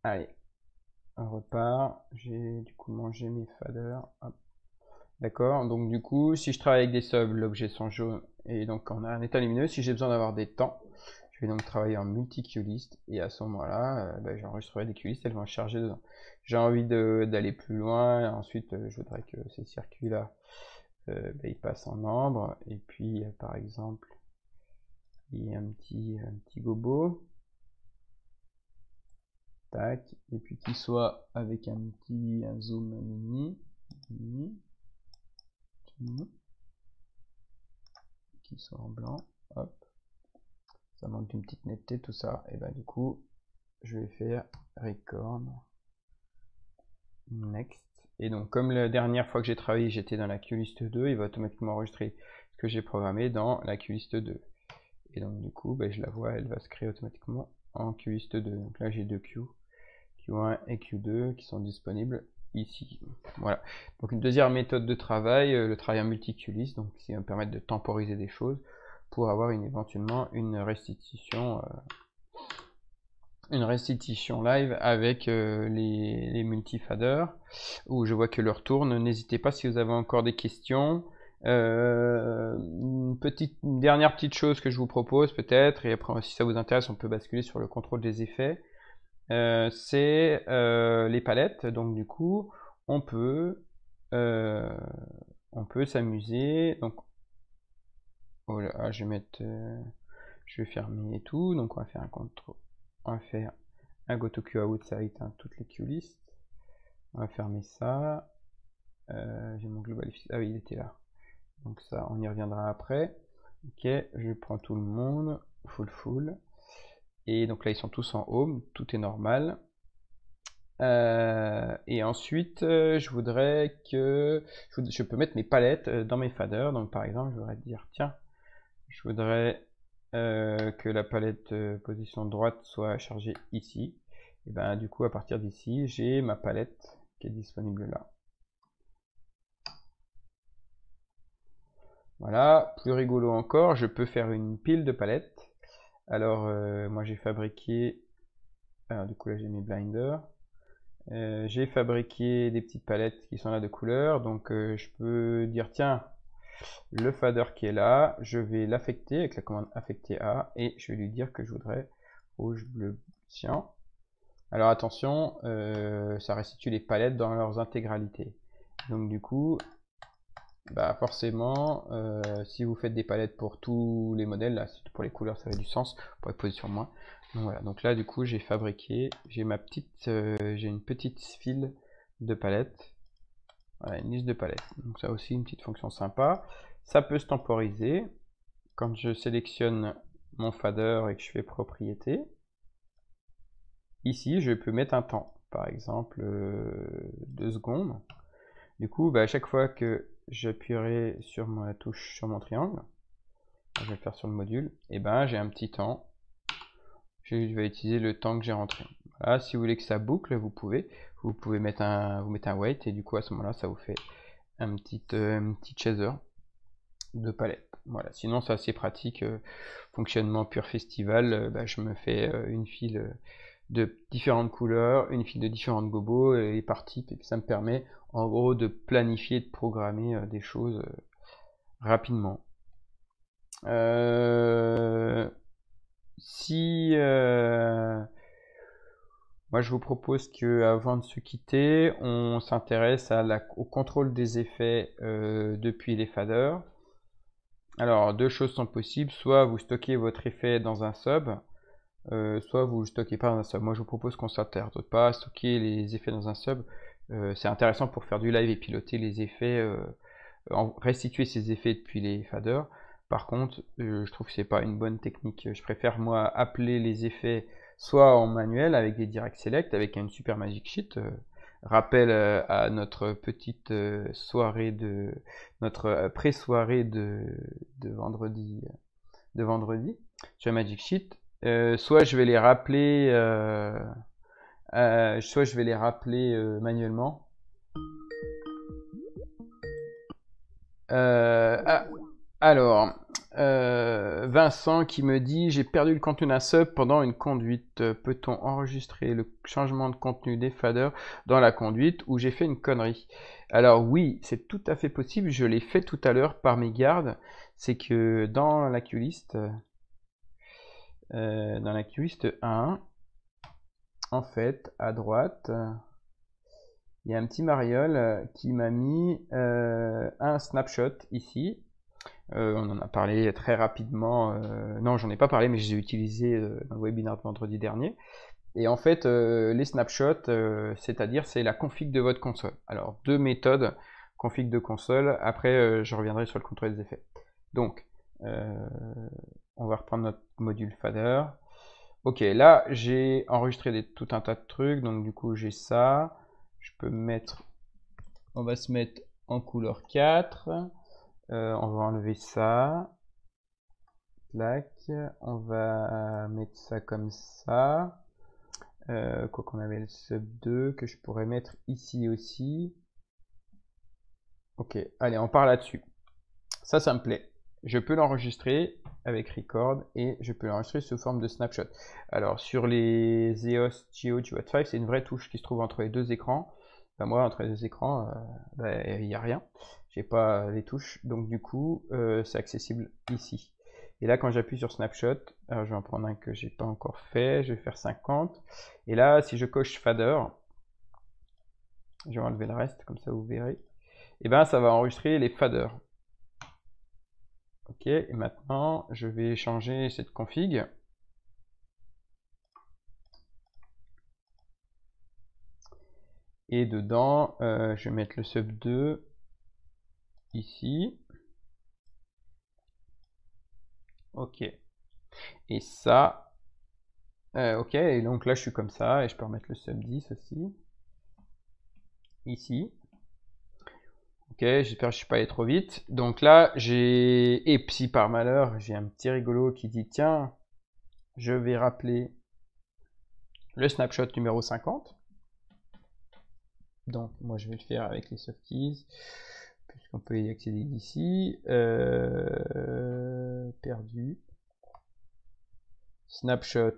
Allez, on repart. J'ai du coup mangé mes faders. D'accord, donc du coup, si je travaille avec des subs, l'objet sont jaune et donc on a un état lumineux. Si j'ai besoin d'avoir des temps, je vais donc travailler en multi-queue-list et à ce moment-là, j'enregistrerai des queue-lists, elles vont se charger dedans. J'ai envie d'aller plus loin, ensuite je voudrais que ces circuits-là ils passent en ambre, et puis par exemple, il y a un petit gobo, tac, et puis qu'il soit avec un zoom mini, qui soit en blanc, hop. Ça manque d'une petite netteté tout ça, et du coup je vais faire record next, et donc comme la dernière fois que j'ai travaillé j'étais dans la queue-list 2, il va automatiquement enregistrer ce que j'ai programmé dans la queue-list 2, et donc du coup je la vois, elle va se créer automatiquement en queue-list 2. Donc là j'ai deux queues, Q1 et Q2 qui sont disponibles ici. Voilà, donc une deuxième méthode de travail, le travail en multi-queue-list, donc qui va me permettre de temporiser des choses pour avoir éventuellement une restitution une restitution live avec les multifaders où je vois que l'heure tourne. N'hésitez pas si vous avez encore des questions. Une dernière petite chose que je vous propose peut-être, et après si ça vous intéresse on peut basculer sur le contrôle des effets, c'est les palettes. Donc du coup on peut s'amuser. Donc oh là, je vais fermer et tout. Donc on va faire un contrôle, on va faire un GoToQOut, ça éteint toutes les QList. On va fermer ça. J'ai mon global, ah oui il était là. Donc ça, on y reviendra après. Ok, je prends tout le monde, full. Et donc là, ils sont tous en home, tout est normal. Et ensuite, je voudrais que... Je peux mettre mes palettes dans mes faders. Donc par exemple, je voudrais dire, tiens, je voudrais que la palette position droite soit chargée ici. Et ben du coup, à partir d'ici, j'ai ma palette qui est disponible là. Voilà, plus rigolo encore, je peux faire une pile de palettes. Alors, moi j'ai fabriqué, alors du coup là j'ai mes blinders. J'ai fabriqué des petites palettes qui sont là de couleurs, donc je peux dire tiens, le fader qui est là, je vais l'affecter avec la commande affecter A, et je vais lui dire que je voudrais rouge, bleu, cyan. Alors attention, ça restitue les palettes dans leurs intégralités. Donc du coup, bah forcément, si vous faites des palettes pour tous les modèles, là, pour les couleurs, ça avait du sens, pour les positions moins. Donc voilà, donc là du coup j'ai fabriqué, j'ai une petite file de palettes, voilà, une liste de palettes. Donc ça aussi une petite fonction sympa. Ça peut se temporiser. Quand je sélectionne mon fader et que je fais propriété, ici je peux mettre un temps, par exemple 2 secondes. Du coup, bah, à chaque fois que j'appuierai sur ma touche sur mon triangle, je vais le faire sur le module, et ben j'ai un petit temps. Je vais utiliser le temps que j'ai rentré. Voilà, si vous voulez que ça boucle, vous pouvez mettre un wait, et du coup à ce moment-là, ça vous fait un petit chaser de palette. Voilà. Sinon, c'est assez pratique. Fonctionnement pur festival. Bah, je me fais une file de différentes couleurs, une file de différentes gobos et par type, et puis ça me permet en gros de planifier, de programmer des choses rapidement. Moi je vous propose que avant de se quitter, on s'intéresse au contrôle des effets depuis les faders. Alors deux choses sont possibles, soit vous stockez votre effet dans un sub, soit vous ne le stockez pas dans un sub. Moi je vous propose qu'on s'intéresse pas à stocker les effets dans un sub. C'est intéressant pour faire du live et piloter les effets, restituer ces effets depuis les faders. Par contre, je trouve que c'est pas une bonne technique. Je préfère moi appeler les effets soit en manuel avec des direct select, avec une super magic sheet. Rappel à notre petite soirée notre pré-soirée de vendredi sur Magic Sheet. Soit je vais les rappeler manuellement. Alors, Vincent qui me dit j'ai perdu le contenu d'un sub pendant une conduite. Peut-on enregistrer le changement de contenu des faders dans la conduite où j'ai fait une connerie? Alors oui, c'est tout à fait possible. Je l'ai fait tout à l'heure par mes gardes. C'est que dans la QList, 1, en fait, à droite, il y a un petit mariole qui m'a mis un snapshot ici. On en a parlé très rapidement. Non, j'en ai pas parlé, mais je les ai utilisés dans le webinaire de vendredi dernier. Et en fait, les snapshots, c'est-à-dire c'est la config de votre console. Alors, deux méthodes, config de console. Après, je reviendrai sur le contrôle des effets. Donc, on va reprendre notre module fader. Ok, là, j'ai enregistré tout un tas de trucs. Donc, du coup, j'ai ça. Je peux mettre... On va se mettre en couleur 4. On va enlever ça. Clac. On va mettre ça comme ça. Quoi qu'on avait le sub 2 que je pourrais mettre ici aussi. Ok, allez, on part là-dessus. Ça me plaît. je peux l'enregistrer avec record et je peux l'enregistrer sous forme de snapshot. Alors sur les EOS Geo G5, c'est une vraie touche qui se trouve entre les deux écrans. Enfin, moi, entre les deux écrans, il n'y a rien. J'ai pas les touches, donc du coup, c'est accessible ici. Et là, quand j'appuie sur snapshot, alors je vais en prendre un que j'ai pas encore fait, je vais faire 50. Et là, si je coche fader, je vais enlever le reste, comme ça vous verrez. Et ben, ça va enregistrer les faders. Ok, et maintenant, je vais changer cette config. Et dedans, je vais mettre le sub 2 ici. Ok. Et ça, ok, et donc là je suis comme ça, et je peux remettre le sub 10 aussi. Ici. Ok, j'espère que je suis pas allé trop vite. Donc là, et si par malheur, j'ai un petit rigolo qui dit, tiens, je vais rappeler le snapshot numéro 50. Donc moi je vais le faire avec les soft keys, puisqu'on peut y accéder d'ici. Perdu. Snapshot,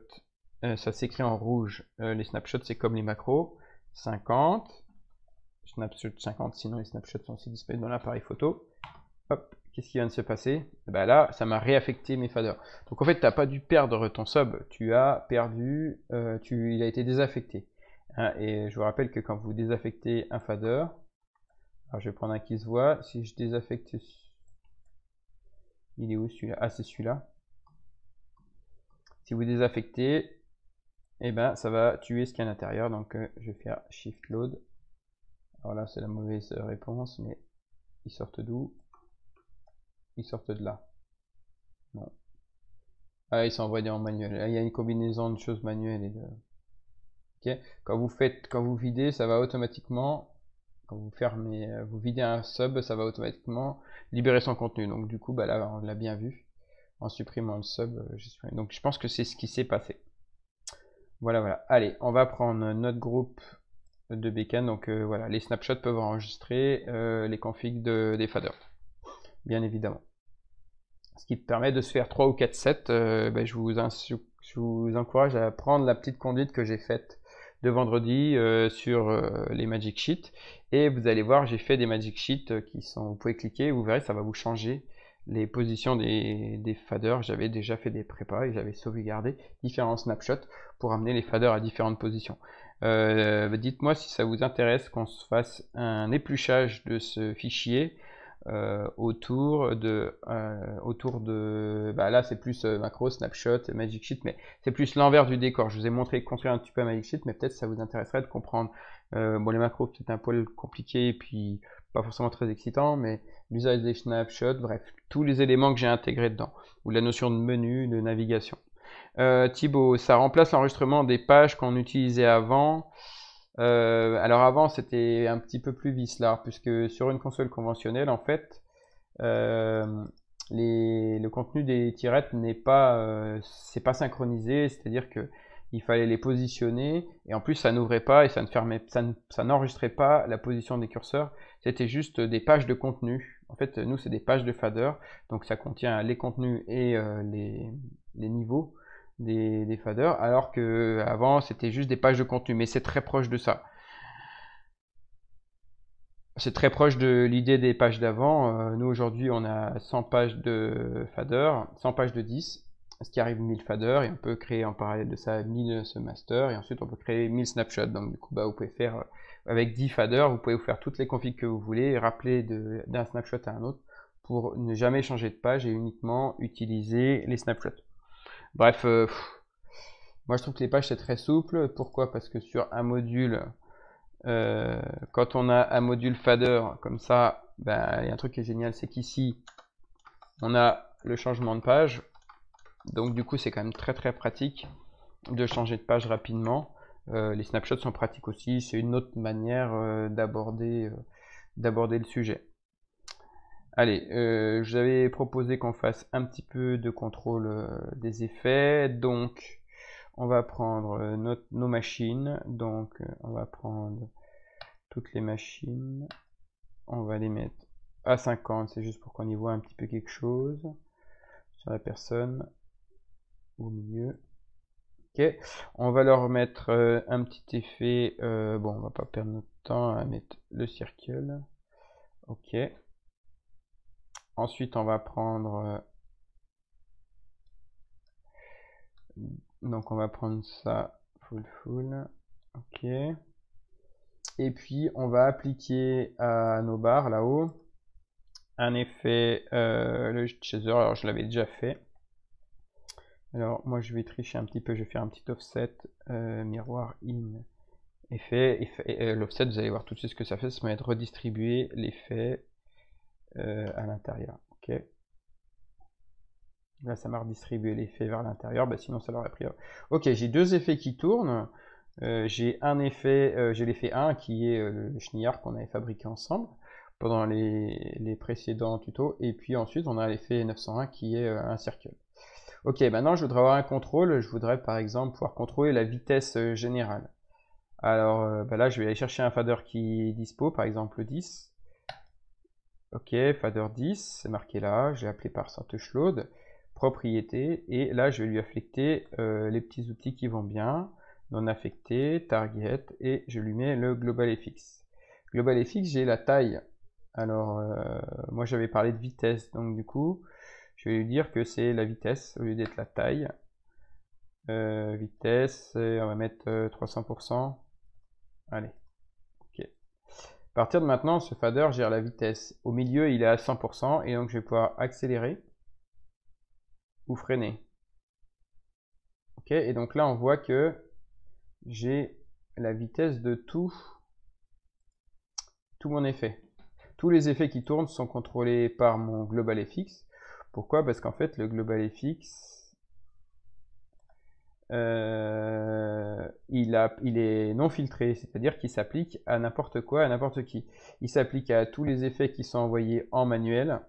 ça s'écrit en rouge. Les snapshots, c'est comme les macros. 50. Snapshot 50, sinon les snapshots sont aussi disponibles dans l'appareil photo. Hop, qu'est-ce qui vient de se passer? Ben là, ça m'a réaffecté mes faders. Donc en fait, tu n'as pas dû perdre ton sub, tu as perdu, il a été désaffecté. Hein, et je vous rappelle que quand vous désaffectez un fader, alors je vais prendre un qui se voit, si je désaffecte, il est où celui-là? Ah, c'est celui-là. Si vous désaffectez, et ben ça va tuer ce qu'il y a à l'intérieur. Donc je vais faire shift load. Alors là, c'est la mauvaise réponse, mais ils sortent d'où? Ils sortent de là. Non. Ah, ils sont envoyés en manuel. Là, il y a une combinaison de choses manuelles et de... Ok. Quand vous videz, ça va automatiquement, quand vous fermez, vous videz un sub, ça va automatiquement libérer son contenu. Donc du coup, bah là, on l'a bien vu. En supprimant le sub, donc je pense que c'est ce qui s'est passé. Voilà, voilà. Allez, on va prendre notre groupe de beacon. Donc voilà, les snapshots peuvent enregistrer les configs des faders, bien évidemment. Ce qui permet de se faire 3 ou 4 sets. Je vous encourage à prendre la petite conduite que j'ai faite de vendredi sur les Magic Sheets. Et vous allez voir, j'ai fait des Magic Sheets qui sont, vous pouvez cliquer, vous verrez, ça va vous changer les positions des faders. J'avais déjà fait des prépas et j'avais sauvegardé différents snapshots pour amener les faders à différentes positions. Dites-moi si ça vous intéresse qu'on se fasse un épluchage de ce fichier autour de là c'est plus macro, snapshot, Magic Sheet, mais c'est plus l'envers du décor. Je vous ai montré construire un petit peu Magic Sheet, mais peut-être ça vous intéresserait de comprendre. Bon, les macros peut-être un poil compliqué et puis pas forcément très excitant, mais l'usage des snapshots, bref, tous les éléments que j'ai intégrés dedans, ou la notion de menu, de navigation. Thibaut, ça remplace l'enregistrement des pages qu'on utilisait avant. Alors avant c'était un petit peu plus vicelard, puisque sur une console conventionnelle en fait le contenu des tirettes n'est pas c'est pas synchronisé, c'est-à-dire que il fallait les positionner et en plus ça n'ouvrait pas et ça n'enregistrait pas la position des curseurs, c'était juste des pages de contenu. En fait nous c'est des pages de fader, donc ça contient les contenus et les niveaux des faders, alors que avant c'était juste des pages de contenu, mais c'est très proche de ça. C'est très proche de l'idée des pages d'avant. Nous aujourd'hui on a 100 pages de faders, 100 pages de 10, ce qui arrive 1000 faders, et on peut créer en parallèle de ça 1000 ce master, et ensuite on peut créer 1000 snapshots. Donc du coup vous pouvez faire avec 10 faders, vous pouvez vous faire toutes les configs que vous voulez, et rappeler d'un snapshot à un autre pour ne jamais changer de page et uniquement utiliser les snapshots. Bref, moi je trouve que les pages c'est très souple. Pourquoi? Parce que sur un module, quand on a un module fader comme ça, il y a un truc qui est génial, c'est qu'ici on a le changement de page. Donc du coup c'est quand même très très pratique de changer de page rapidement. Les snapshots sont pratiques aussi, c'est une autre manière d'aborder le sujet. Allez, je vous avais proposé qu'on fasse un petit peu de contrôle des effets, donc on va prendre nos machines, donc on va prendre toutes les machines, on va les mettre à 50, c'est juste pour qu'on y voit un petit peu quelque chose sur la personne au milieu. Ok, on va leur mettre un petit effet. Bon, on va pas perdre notre temps à mettre le circle. Ok. Ensuite, on va prendre. Donc, on va prendre ça full. Ok. Et puis, on va appliquer à nos barres là-haut un effet le chaser. Alors, je l'avais déjà fait. Alors, moi, je vais tricher un petit peu. Je vais faire un petit offset miroir in effet. L'offset, vous allez voir tout de suite ce que ça fait. Ça va être redistribuer l'effet à l'intérieur. Ok. Là, ça m'a redistribué l'effet vers l'intérieur. Bah, sinon, ça l'aurait pris. Ok, j'ai deux effets qui tournent. J'ai un effet, j'ai l'effet 1 qui est le chenillard qu'on avait fabriqué ensemble pendant les précédents tutos. Et puis ensuite, on a l'effet 901 qui est un circle. Ok, maintenant je voudrais avoir un contrôle. Je voudrais par exemple pouvoir contrôler la vitesse générale. Alors bah là, je vais aller chercher un fader qui est dispo, par exemple 10. Ok, fader 10, c'est marqué là. J'ai appelé par SortSload, propriété. Et là, je vais lui affecter les petits outils qui vont bien. Non affecté, target, et je lui mets le globalFX. GlobalFX, j'ai la taille. Alors, moi j'avais parlé de vitesse, donc du coup, je vais lui dire que c'est la vitesse au lieu d'être la taille. Vitesse, on va mettre 300%. Allez, ok. À partir de maintenant, ce fader gère la vitesse. Au milieu, il est à 100%, et donc je vais pouvoir accélérer ou freiner. Ok, et donc là, on voit que j'ai la vitesse de tout mon effet. Tous les effets qui tournent sont contrôlés par mon globalFX. Pourquoi? Parce qu'en fait, le globalFX, il est non filtré, c'est-à-dire qu'il s'applique à n'importe quoi, à n'importe qui. Il s'applique à tous les effets qui sont envoyés en manuel,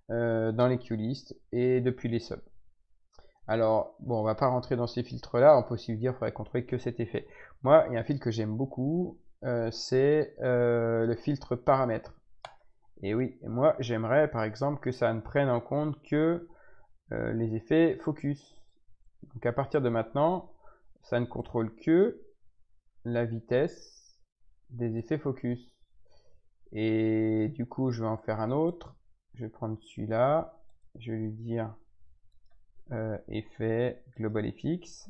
dans les QList et depuis les subs. Alors, bon, on va pas rentrer dans ces filtres-là, on peut aussi dire qu'il faudrait contrôler que cet effet. Moi, il y a un filtre que j'aime beaucoup, c'est le filtre paramètres. Et oui, moi, j'aimerais par exemple que ça ne prenne en compte que les effets focus. Donc à partir de maintenant, ça ne contrôle que la vitesse des effets focus. Et du coup, je vais en faire un autre. Je vais prendre celui-là. Je vais lui dire effet globalFX,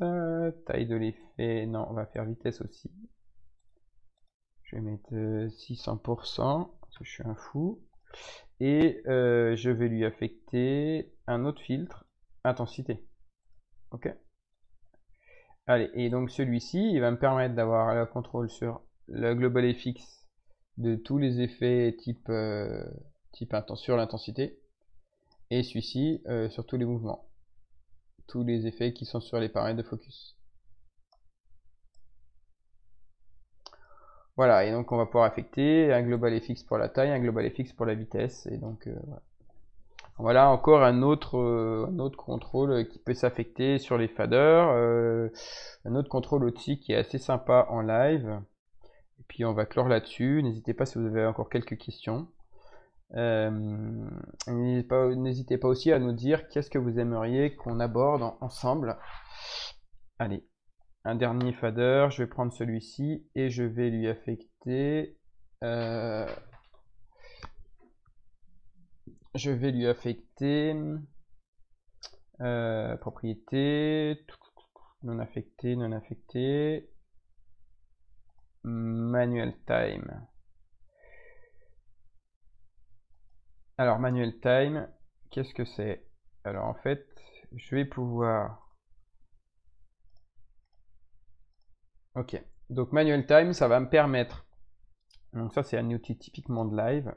taille de l'effet, non, on va faire vitesse aussi. Je vais mettre 600%, parce que je suis un fou. Et je vais lui affecter un autre filtre, intensité. Ok. Allez, et donc celui-ci, il va me permettre d'avoir le contrôle sur le globalFX de tous les effets type sur l'intensité, et celui-ci sur tous les mouvements. Tous les effets qui sont sur les paramètres de focus. Voilà, et donc on va pouvoir affecter un globalFX pour la taille, un globalFX pour la vitesse, et donc voilà. Voilà encore un autre contrôle qui peut s'affecter sur les faders, un autre contrôle aussi qui est assez sympa en live. Et puis on va clore là-dessus. N'hésitez pas si vous avez encore quelques questions. N'hésitez pas aussi à nous dire qu'est-ce que vous aimeriez qu'on aborde ensemble. Allez, un dernier fader, je vais prendre celui-ci et je vais lui affecter propriété non affecté manual time. Alors manual time, qu'est-ce que c'est? Alors en fait, je vais pouvoir ok, donc manual time, ça va me permettre, donc ça c'est un outil typiquement de live.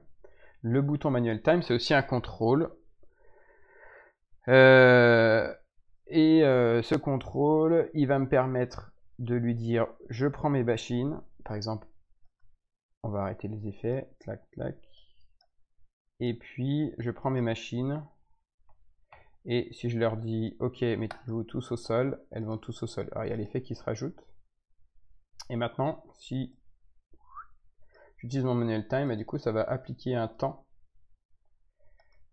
Le bouton manual time, c'est aussi un contrôle. Ce contrôle, il va me permettre de lui dire, je prends mes machines, par exemple, on va arrêter les effets, clac, clac, et puis je prends mes machines, et si je leur dis, ok, mettez-vous tous au sol, elles vont tous au sol. Alors il y a l'effet qui se rajoute. Et maintenant, si j'utilise mon manual time, et du coup ça va appliquer un temps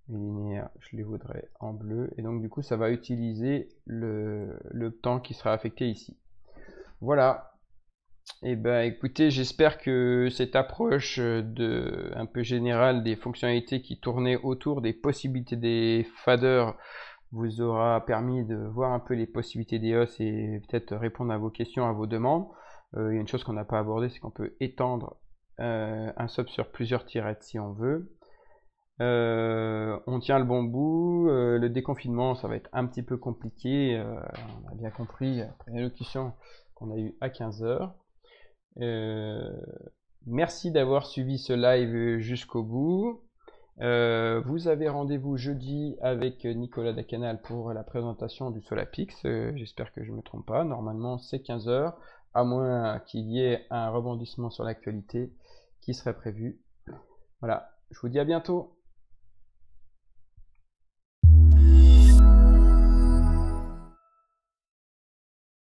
Les linéaires, je les voudrais en bleu. Et donc du coup, ça va utiliser le temps qui sera affecté ici. Voilà. Et ben écoutez, j'espère que cette approche un peu générale des fonctionnalités qui tournaient autour des possibilités des faders vous aura permis de voir un peu les possibilités d'EOS et peut-être répondre à vos questions, à vos demandes. Il y a une chose qu'on n'a pas abordée, c'est qu'on peut étendre un sub sur plusieurs tirettes si on veut. On tient le bon bout. Le déconfinement, ça va être un petit peu compliqué. On a bien compris après l'élocution qu'on a eu à 15h. Merci d'avoir suivi ce live jusqu'au bout. Vous avez rendez-vous jeudi avec Nicolas Dacanal pour la présentation du Solapix. J'espère que je ne me trompe pas. Normalement, c'est 15h, à moins qu'il y ait un rebondissement sur l'actualité qui serait prévu. Voilà, je vous dis à bientôt.